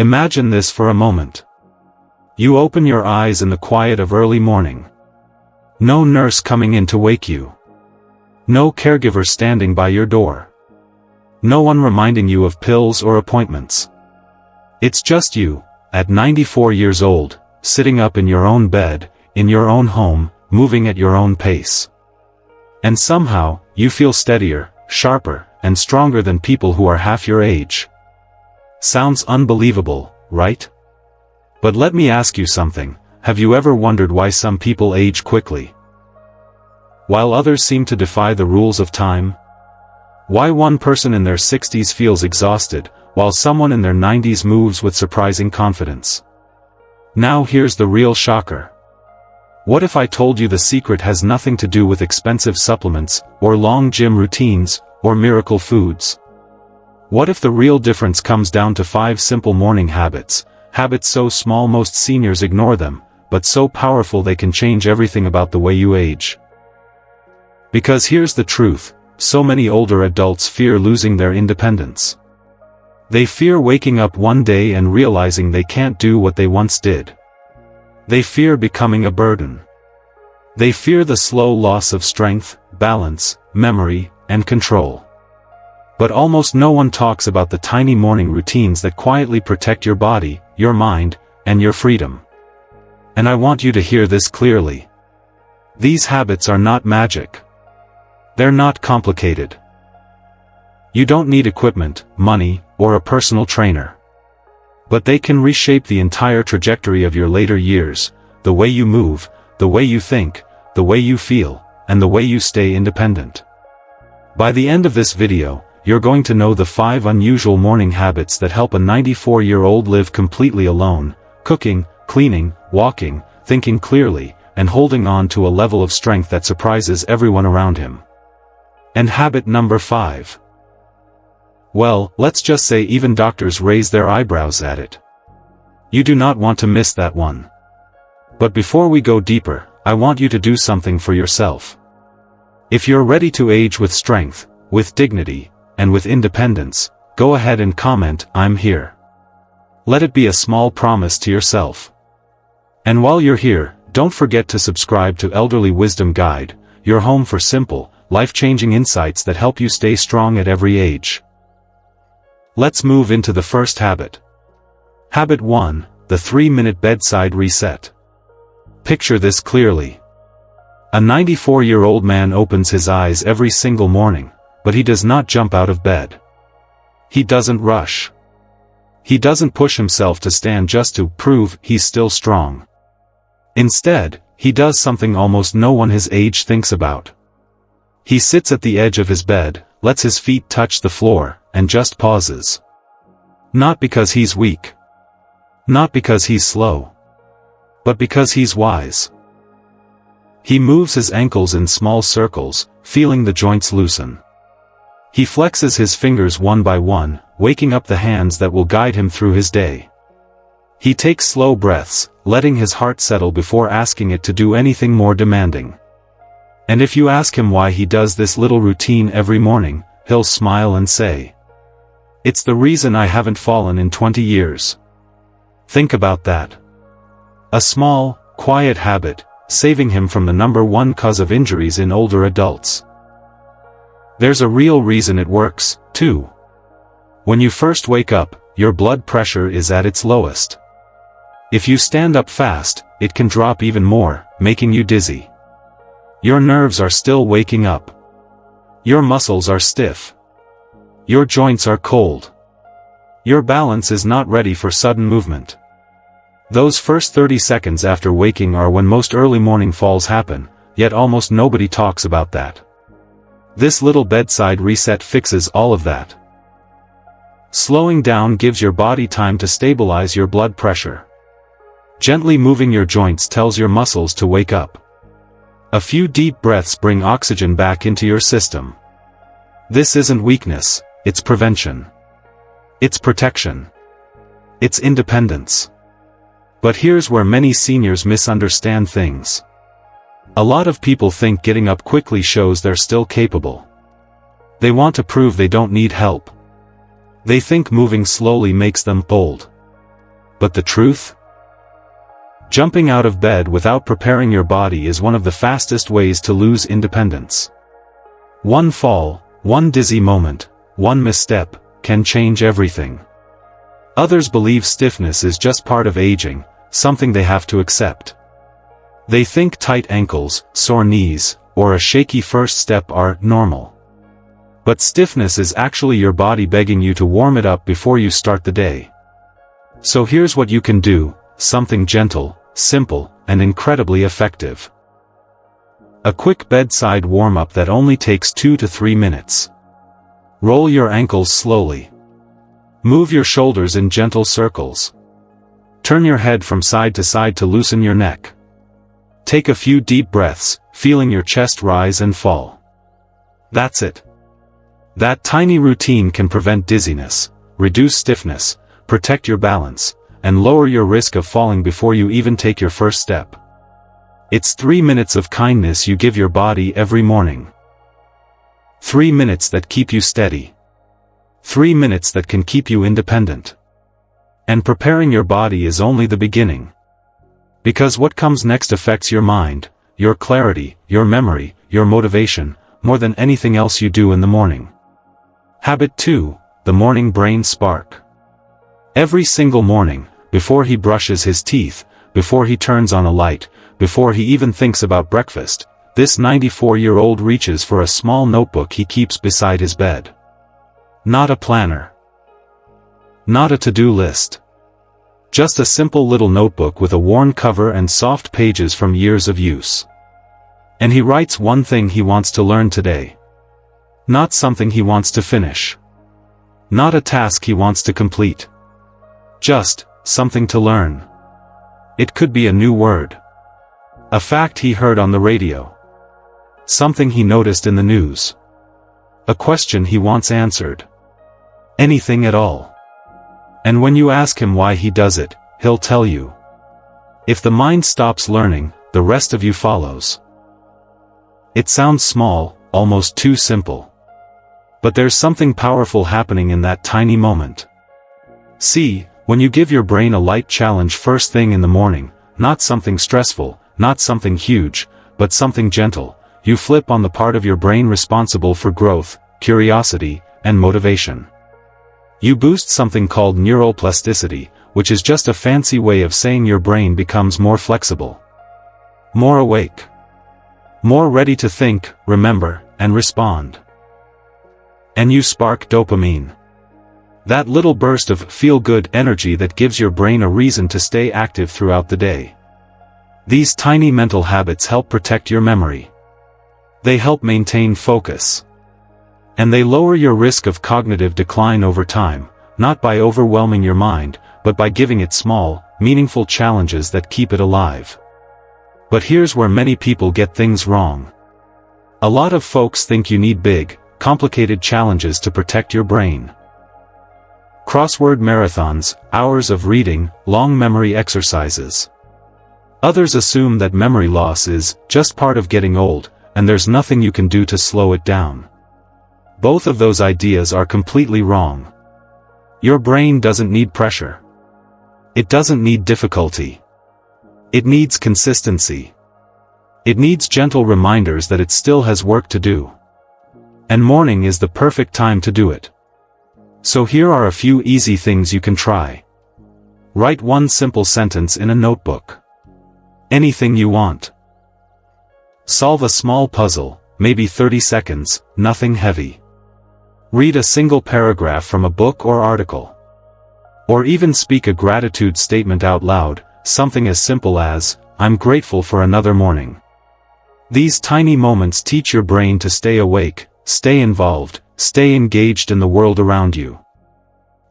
Imagine this for a moment. You open your eyes in the quiet of early morning. No nurse coming in to wake you. No caregiver standing by your door. No one reminding you of pills or appointments. It's just you, at 94 years old, sitting up in your own bed, in your own home, moving at your own pace. And somehow, you feel steadier, sharper, and stronger than people who are half your age. Sounds unbelievable, right? But let me ask you something, have you ever wondered why some people age quickly, while others seem to defy the rules of time? Why one person in their 60s feels exhausted, while someone in their 90s moves with surprising confidence? Now here's the real shocker. What if I told you the secret has nothing to do with expensive supplements, or long gym routines, or miracle foods? What if the real difference comes down to 5 simple morning habits, habits so small most seniors ignore them, but so powerful they can change everything about the way you age? Because here's the truth, so many older adults fear losing their independence. They fear waking up one day and realizing they can't do what they once did. They fear becoming a burden. They fear the slow loss of strength, balance, memory, and control. But almost no one talks about the tiny morning routines that quietly protect your body, your mind, and your freedom. And I want you to hear this clearly. These habits are not magic. They're not complicated. You don't need equipment, money, or a personal trainer. But they can reshape the entire trajectory of your later years, the way you move, the way you think, the way you feel, and the way you stay independent. By the end of this video, you're going to know the 5 unusual morning habits that help a 94-year-old live completely alone, cooking, cleaning, walking, thinking clearly, and holding on to a level of strength that surprises everyone around him. And habit number 5. Well, let's just say even doctors raise their eyebrows at it. You do not want to miss that one. But before we go deeper, I want you to do something for yourself. If you're ready to age with strength, with dignity, and with independence, go ahead and comment, "I'm here." Let it be a small promise to yourself. And while you're here, don't forget to subscribe to Elderly Wisdom Guide, your home for simple, life-changing insights that help you stay strong at every age. Let's move into the first habit. Habit 1, the 3-minute bedside reset. Picture this clearly. A 94-year-old man opens his eyes every single morning, but he does not jump out of bed. He doesn't rush. He doesn't push himself to stand just to prove he's still strong. Instead, he does something almost no one his age thinks about. He sits at the edge of his bed, lets his feet touch the floor, and just pauses. Not because he's weak. Not because he's slow. But because he's wise. He moves his ankles in small circles, feeling the joints loosen. He flexes his fingers one by one, waking up the hands that will guide him through his day. He takes slow breaths, letting his heart settle before asking it to do anything more demanding. And if you ask him why he does this little routine every morning, he'll smile and say, "It's the reason I haven't fallen in 20 years. Think about that. A small, quiet habit, saving him from the #1 cause of injuries in older adults. There's a real reason it works, too. When you first wake up, your blood pressure is at its lowest. If you stand up fast, it can drop even more, making you dizzy. Your nerves are still waking up. Your muscles are stiff. Your joints are cold. Your balance is not ready for sudden movement. Those first 30 seconds after waking are when most early morning falls happen, yet almost nobody talks about that. This little bedside reset fixes all of that. Slowing down gives your body time to stabilize your blood pressure. Gently moving your joints tells your muscles to wake up. A few deep breaths bring oxygen back into your system. This isn't weakness, it's prevention. It's protection. It's independence. But here's where many seniors misunderstand things. A lot of people think getting up quickly shows they're still capable. They want to prove they don't need help. They think moving slowly makes them bold. But the truth? Jumping out of bed without preparing your body is one of the fastest ways to lose independence. One fall, one dizzy moment, one misstep, can change everything. Others believe stiffness is just part of aging, something they have to accept. They think tight ankles, sore knees, or a shaky first step are normal. But stiffness is actually your body begging you to warm it up before you start the day. So here's what you can do, something gentle, simple, and incredibly effective. A quick bedside warm-up that only takes 2 to 3 minutes. Roll your ankles slowly. Move your shoulders in gentle circles. Turn your head from side to side to loosen your neck. Take a few deep breaths, feeling your chest rise and fall. That's it. That tiny routine can prevent dizziness, reduce stiffness, protect your balance, and lower your risk of falling before you even take your first step. It's 3 minutes of kindness you give your body every morning. 3 minutes that keep you steady. 3 minutes that can keep you independent. And preparing your body is only the beginning. Because what comes next affects your mind, your clarity, your memory, your motivation, more than anything else you do in the morning. Habit 2, the morning brain spark. Every single morning, before he brushes his teeth, before he turns on a light, before he even thinks about breakfast, this 94-year-old reaches for a small notebook he keeps beside his bed. Not a planner. Not a to-do list. Just a simple little notebook with a worn cover and soft pages from years of use. And he writes one thing he wants to learn today. Not something he wants to finish. Not a task he wants to complete. Just something to learn. It could be a new word. A fact he heard on the radio. Something he noticed in the news. A question he wants answered. Anything at all. And when you ask him why he does it, he'll tell you. If the mind stops learning, the rest of you follows. It sounds small, almost too simple. But there's something powerful happening in that tiny moment. See, when you give your brain a light challenge first thing in the morning, not something stressful, not something huge, but something gentle, you flip on the part of your brain responsible for growth, curiosity, and motivation. You boost something called neuroplasticity, which is just a fancy way of saying your brain becomes more flexible. More awake. More ready to think, remember, and respond. And you spark dopamine. That little burst of feel-good energy that gives your brain a reason to stay active throughout the day. These tiny mental habits help protect your memory. They help maintain focus. And they lower your risk of cognitive decline over time, not by overwhelming your mind, but by giving it small, meaningful challenges that keep it alive. But here's where many people get things wrong. A lot of folks think you need big, complicated challenges to protect your brain. Crossword marathons, hours of reading, long memory exercises. Others assume that memory loss is just part of getting old, and there's nothing you can do to slow it down. Both of those ideas are completely wrong. Your brain doesn't need pressure. It doesn't need difficulty. It needs consistency. It needs gentle reminders that it still has work to do. And morning is the perfect time to do it. So here are a few easy things you can try. Write one simple sentence in a notebook. Anything you want. Solve a small puzzle, maybe 30 seconds, nothing heavy. Read a single paragraph from a book or article. Or even speak a gratitude statement out loud, something as simple as, "I'm grateful for another morning." These tiny moments teach your brain to stay awake, stay involved, stay engaged in the world around you.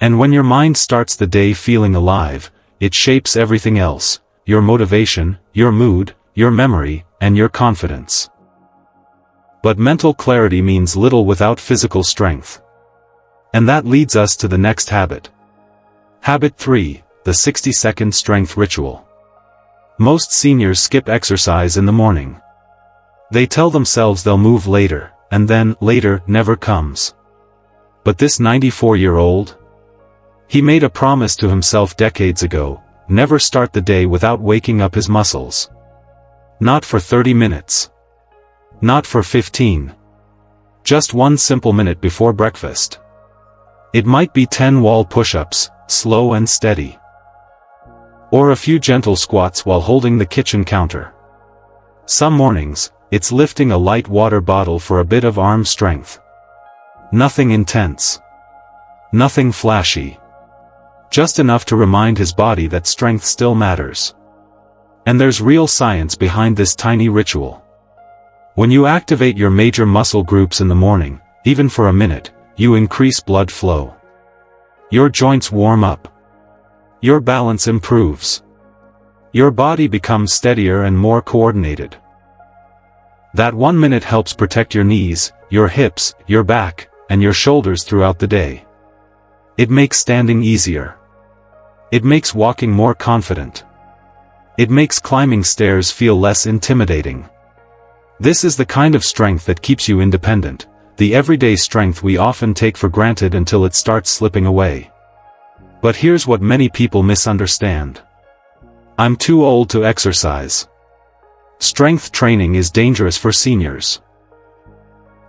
And when your mind starts the day feeling alive, it shapes everything else, your motivation, your mood, your memory, and your confidence. But mental clarity means little without physical strength. And that leads us to the next habit. Habit 3, the 60-second strength ritual. Most seniors skip exercise in the morning. They tell themselves they'll move later, and then later never comes. But this 94-year-old? He made a promise to himself decades ago: never start the day without waking up his muscles. Not for 30 minutes. Not for 15. Just one simple minute before breakfast. It might be 10 wall push-ups, slow and steady. Or a few gentle squats while holding the kitchen counter. Some mornings, it's lifting a light water bottle for a bit of arm strength. Nothing intense. Nothing flashy. Just enough to remind his body that strength still matters. And there's real science behind this tiny ritual. When you activate your major muscle groups in the morning, even for a minute, you increase blood flow. Your joints warm up. Your balance improves. Your body becomes steadier and more coordinated. That 1 minute helps protect your knees, your hips, your back, and your shoulders throughout the day. It makes standing easier. It makes walking more confident. It makes climbing stairs feel less intimidating. This is the kind of strength that keeps you independent, the everyday strength we often take for granted until it starts slipping away. But here's what many people misunderstand. I'm too old to exercise. Strength training is dangerous for seniors.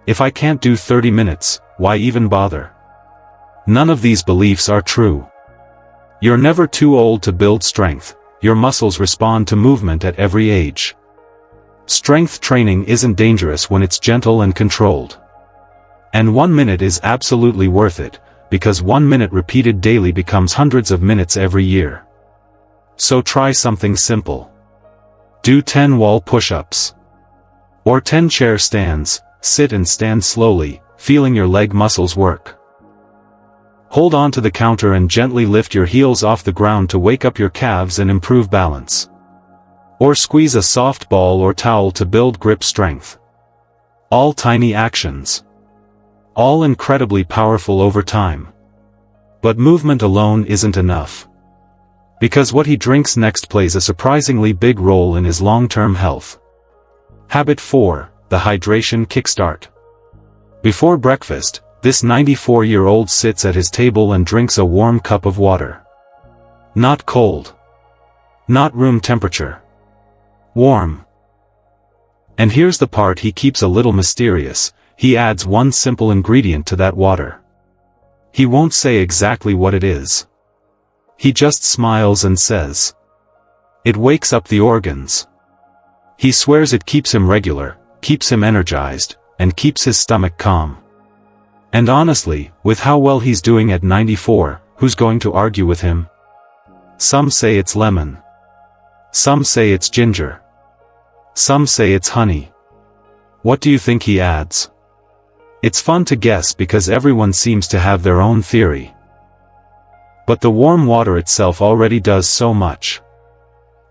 If I can't do 30 minutes, why even bother? None of these beliefs are true. You're never too old to build strength. Your muscles respond to movement at every age. Strength training isn't dangerous when it's gentle and controlled. And 1 minute is absolutely worth it, because 1 minute repeated daily becomes hundreds of minutes every year. So try something simple. Do 10 wall push-ups. Or 10 chair stands. Sit and stand slowly, feeling your leg muscles work. Hold on to the counter and gently lift your heels off the ground to wake up your calves and improve balance. Or squeeze a soft ball or towel to build grip strength. All tiny actions. All incredibly powerful over time. But movement alone isn't enough. Because what he drinks next plays a surprisingly big role in his long-term health. Habit 4, the Hydration Kickstart. Before breakfast, this 94-year-old sits at his table and drinks a warm cup of water. Not cold. Not room temperature. Warm. And here's the part he keeps a little mysterious: he adds one simple ingredient to that water. He won't say exactly what it is. He just smiles and says, "It wakes up the organs." He swears it keeps him regular, keeps him energized, and keeps his stomach calm. And honestly, with how well he's doing at 94, who's going to argue with him? Some say it's lemon. Some say it's ginger. Some say it's honey. What do you think he adds? It's fun to guess because everyone seems to have their own theory. But the warm water itself already does so much.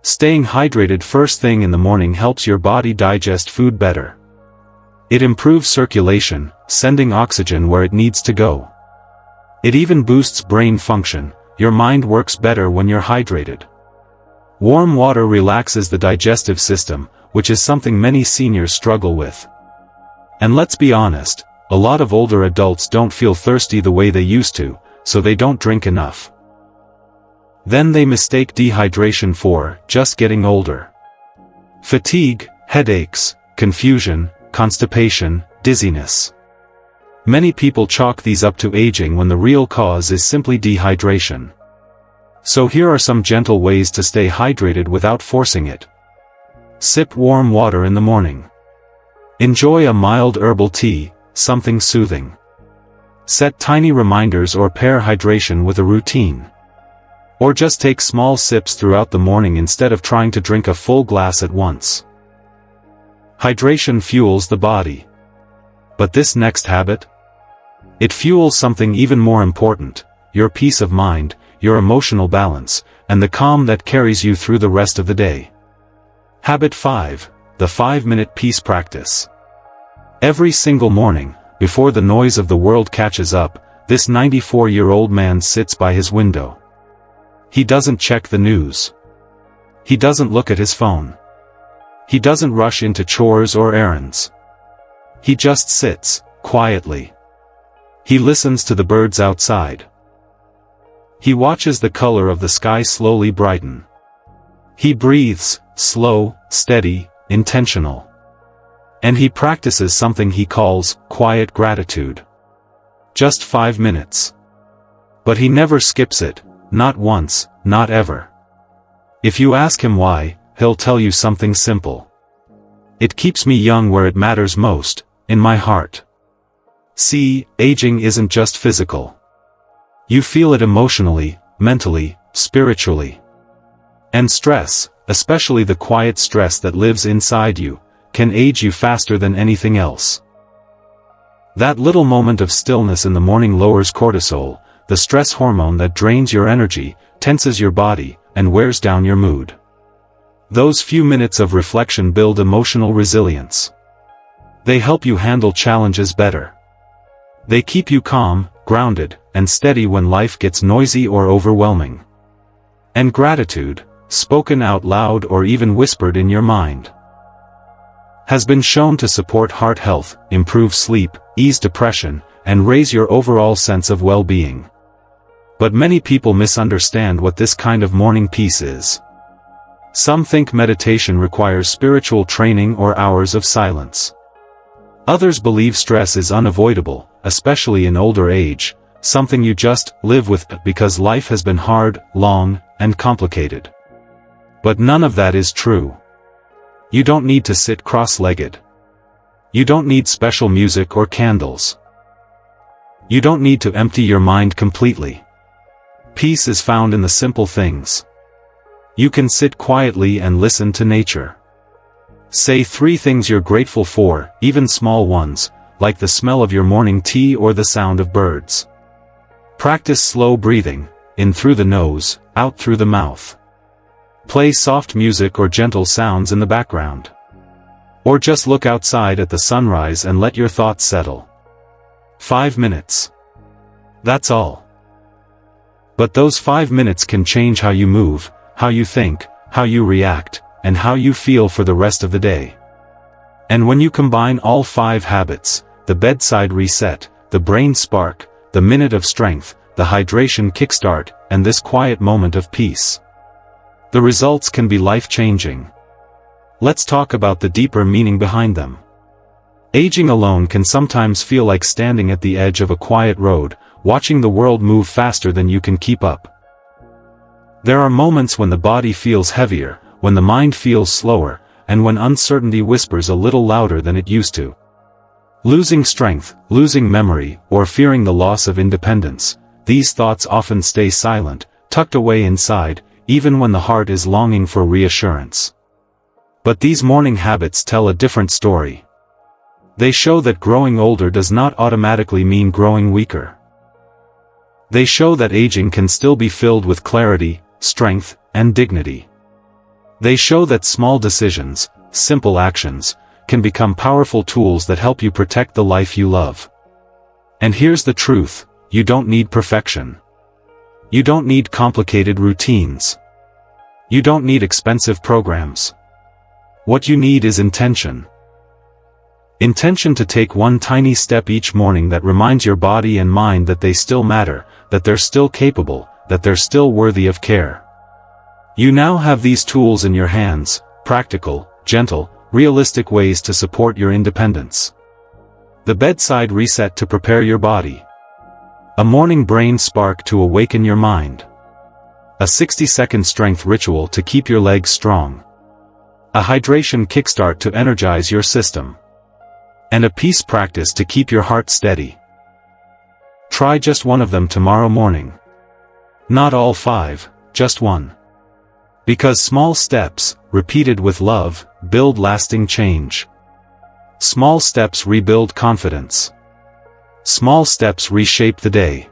Staying hydrated first thing in the morning helps your body digest food better. It improves circulation, sending oxygen where it needs to go. It even boosts brain function. Your mind works better when you're hydrated. Warm water relaxes the digestive system, which is something many seniors struggle with. And let's be honest, a lot of older adults don't feel thirsty the way they used to, so they don't drink enough. Then they mistake dehydration for just getting older. Fatigue, headaches, confusion, constipation, dizziness. Many people chalk these up to aging when the real cause is simply dehydration. So here are some gentle ways to stay hydrated without forcing it. Sip warm water in the morning. Enjoy a mild herbal tea, something soothing. Set tiny reminders or pair hydration with a routine. Or just take small sips throughout the morning instead of trying to drink a full glass at once. Hydration fuels the body. But this next habit? It fuels something even more important: your peace of mind, your emotional balance, and the calm that carries you through the rest of the day. Habit 5, the 5-minute peace practice. Every single morning, before the noise of the world catches up, this 94-year-old man sits by his window. He doesn't check the news. He doesn't look at his phone. He doesn't rush into chores or errands. He just sits, quietly. He listens to the birds outside. He watches the color of the sky slowly brighten. He breathes, slow, steady, intentional. And he practices something he calls quiet gratitude. Just 5 minutes. But he never skips it, not once, not ever. If you ask him why, he'll tell you something simple. It keeps me young where it matters most, in my heart. See, aging isn't just physical. You feel it emotionally, mentally, spiritually. And stress, especially the quiet stress that lives inside you, can age you faster than anything else. That little moment of stillness in the morning lowers cortisol, the stress hormone that drains your energy, tenses your body, and wears down your mood. Those few minutes of reflection build emotional resilience. They help you handle challenges better. They keep you calm, grounded, and steady when life gets noisy or overwhelming. And gratitude, spoken out loud or even whispered in your mind, has been shown to support heart health, improve sleep, ease depression, and raise your overall sense of well-being. But many people misunderstand what this kind of morning peace is. Some think meditation requires spiritual training or hours of silence. Others believe stress is unavoidable, especially in older age, something you just live with because life has been hard, long, and complicated. But none of that is true. You don't need to sit cross-legged. You don't need special music or candles. You don't need to empty your mind completely. Peace is found in the simple things. You can sit quietly and listen to nature. Say 3 things you're grateful for, even small ones, like the smell of your morning tea or the sound of birds. Practice slow breathing, in through the nose, out through the mouth. Play soft music or gentle sounds in the background. Or just look outside at the sunrise and let your thoughts settle. 5 minutes. That's all. But those 5 minutes can change how you move, how you think, how you react, and how you feel for the rest of the day. And when you combine all 5 habits, the bedside reset, the brain spark, the minute of strength, the hydration kickstart, and this quiet moment of peace, the results can be life-changing. Let's talk about the deeper meaning behind them. Aging alone can sometimes feel like standing at the edge of a quiet road, watching the world move faster than you can keep up. There are moments when the body feels heavier, when the mind feels slower, and when uncertainty whispers a little louder than it used to. Losing strength, losing memory, or fearing the loss of independence, these thoughts often stay silent, tucked away inside, even when the heart is longing for reassurance. But these morning habits tell a different story. They show that growing older does not automatically mean growing weaker. They show that aging can still be filled with clarity, strength, and dignity. They show that small decisions, simple actions, can become powerful tools that help you protect the life you love. And here's the truth, you don't need perfection. You don't need complicated routines. You don't need expensive programs. What you need is intention. Intention to take one tiny step each morning that reminds your body and mind that they still matter, that they're still capable, that they're still worthy of care. You now have these tools in your hands, practical, gentle, realistic ways to support your independence. The bedside reset to prepare your body. A morning brain spark to awaken your mind. A 60-second strength ritual to keep your legs strong. A hydration kickstart to energize your system. And a peace practice to keep your heart steady. Try just one of them tomorrow morning. Not all 5, just one. Because small steps, repeated with love, build lasting change. Small steps rebuild confidence. Small steps reshape the day.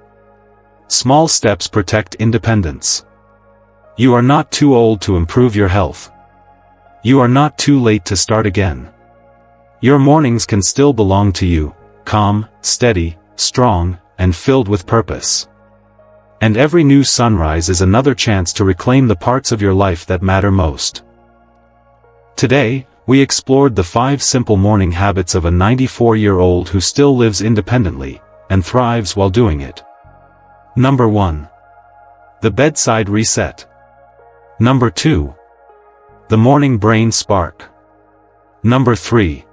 Small steps protect independence. You are not too old to improve your health. You are not too late to start again. Your mornings can still belong to you, calm, steady, strong, and filled with purpose. And every new sunrise is another chance to reclaim the parts of your life that matter most. Today, we explored the 5 simple morning habits of a 94-year-old who still lives independently, and thrives while doing it. Number 1. The Bedside Reset. Number 2. The Morning Brain Spark. Number 3.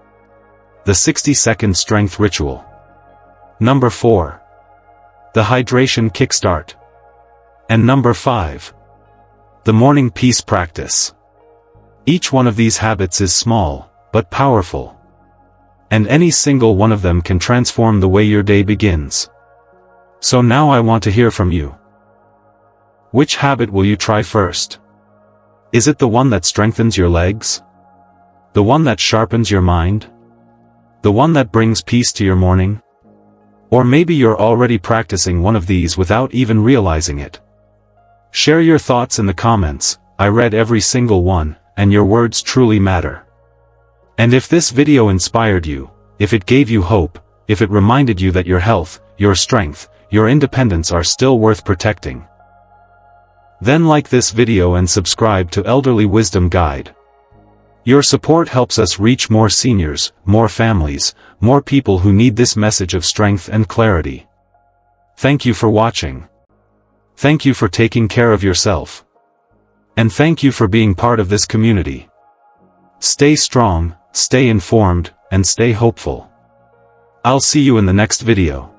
The 60-second Strength Ritual. Number 4. The Hydration Kickstart. And number 5. The Morning Peace Practice. Each one of these habits is small, but powerful. And any single one of them can transform the way your day begins. So now I want to hear from you. Which habit will you try first? Is it the one that strengthens your legs? The one that sharpens your mind? The one that brings peace to your morning? Or maybe you're already practicing one of these without even realizing it. Share your thoughts in the comments. I read every single one, and your words truly matter. And if this video inspired you, if it gave you hope, if it reminded you that your health, your strength, your independence are still worth protecting, then like this video and subscribe to Elderly Wisdom Guide. Your support helps us reach more seniors, more families, more people who need this message of strength and clarity. Thank you for watching. Thank you for taking care of yourself. And thank you for being part of this community. Stay strong, stay informed, and stay hopeful. I'll see you in the next video.